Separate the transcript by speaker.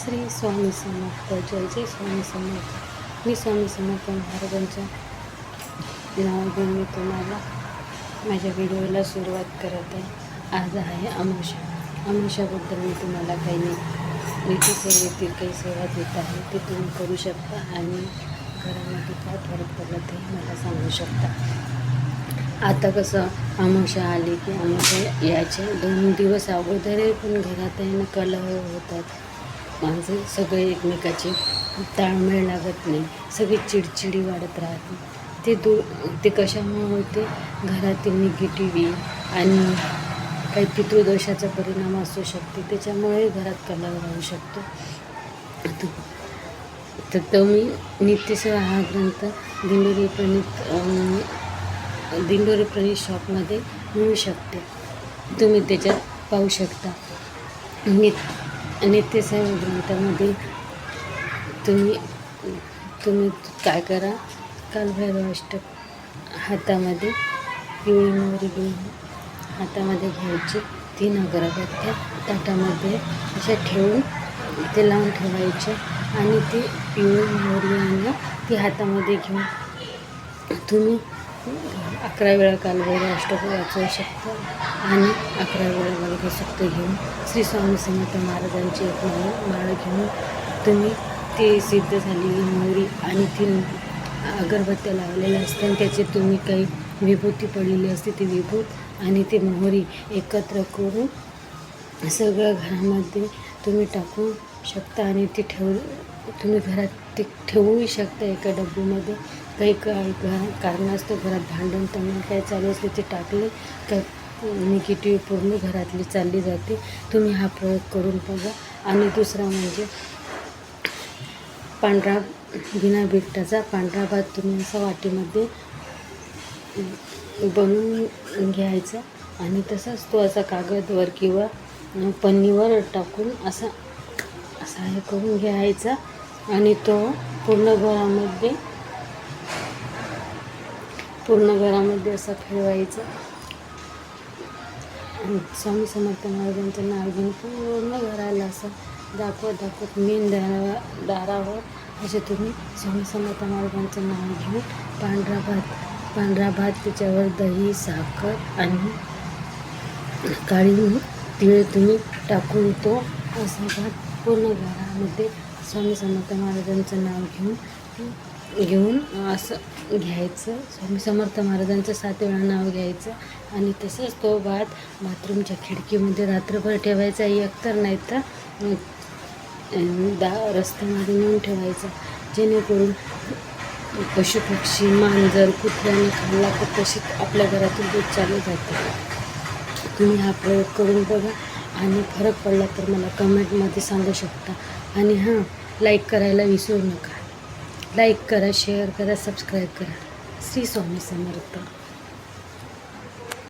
Speaker 1: श्री स्वामी समर्थ. जय जय स्वामी समर्थ. मी स्वामी समर्थ महाराजांच्या नाव घेऊन मी तुम्हाला माझ्या व्हिडिओला सुरुवात करत आहे. आज आहे अमावस्या. अमावस्याबद्दल मी तुम्हाला काही नीती सेवेतील काही सेवा देत आहे, ते तुम्ही करू शकता आणि घरामध्ये काय फरक पडला ते मला सांगू शकता. आता कसं अमावस्या आली की अमावस्या यायच्या 2 दिवस अगोदरही पण घरात आहे ना कलह होतात. माणसं सगळे एकमेकाचे ताळमेळ लागत नाही, सगळी चिडचिडी वाढत राहते. ते कशामुळे होते? घरातील निगेटिव्ही आणि काही पितृदोषाचा परिणाम असू शकते, त्याच्यामुळे घरात कलह राहू शकतो. तर तो मी नित्यसेवा हा ग्रंथ दिंडोरी प्रणित शॉपमध्ये मिळू शकते. तुम्ही त्याच्यात पाहू शकता. नित्यसेवा ग्रंथामध्ये तुम्ही काय करा, कालभैरवाष्टक हातामध्ये पिवळी मोहरी घेऊन हातामध्ये घ्यायची. 3 अगरबत्त्या ताटामध्ये अशा ठेवून ते लावून ठेवायचे आणि ती पिवळी मोहरी आणि ती हातामध्ये घेऊन तुम्ही 11 वेळा कालभैरवाष्टक वाचवू शकता आणि 11 वेळा वल्गसुक्त घेऊन श्री स्वामी समर्थ महाराजांची एक माळ घेऊन तुम्ही ती सिद्ध झालेली मोहरी आणि 3 अगरबत्त्या लावलेल्या असतात, त्याचे तुम्ही काही विभूती पडलेली असते, ती विभूत आणि ती मोहरी एकत्र करून सगळं घरामध्ये तुम्ही टाकू शकता आणि ती तुम्ही घरात ते ठेवूही शकता एका डब्बीमध्ये. काही कारणास्तव घरात भांडण तंगण काय चालू असले ते टाकले का निगेटिव्ह पूर्ण घरातली चालली जाते. तुम्ही हा प्रयोग करून बघा. आणि दुसरा म्हणजे पांढरा बिना बिट्टाचा पांढरा भात तुम्ही असा वाटीमध्ये बनवून घ्यायचा आणि तसाच तो असा कागदवर किंवा पन्नीवर टाकून असा हे करून घ्यायचा आणि तो पूर्ण घरामध्ये असा फिरवायचा. स्वामी समर्थ महाराजांचं नाव घेऊन पूर्ण घराला असं दाखवत मेन दारावर असे तुम्ही स्वामी समर्थ महाराजांचं नाव घेऊन पांढरा भात त्याच्यावर दही, साखर आणि काळी तीळ तुम्ही टाकून तो असा भात पूर्ण घरामध्ये स्वामी समर्थ महाराजांचं नाव घेऊन असं घ्यायचं. स्वामी समर्थ महाराजांचं 7 वेळा नाव घ्यायचं आणि तसंच तो भात बाथरूमच्या खिडकीमध्ये रात्रभर ठेवायचा. एकतर नाही तर रस्त्यामध्ये नेऊन ठेवायचा, जेणेकरून पशुपक्षी मांजर कुत्र्याने खाल्ला तर तशी आपल्या घरातून दूध चालू जाते. तुम्ही हा प्रयोग करून बघा आणि फरक पडला तर मला कमेंटमध्ये सांगू शकता. आणि हां, लाईक करायला विसरू नका. लाईक करा, शेअर करा, सबस्क्राईब करा. श्री स्वामी समर्थ.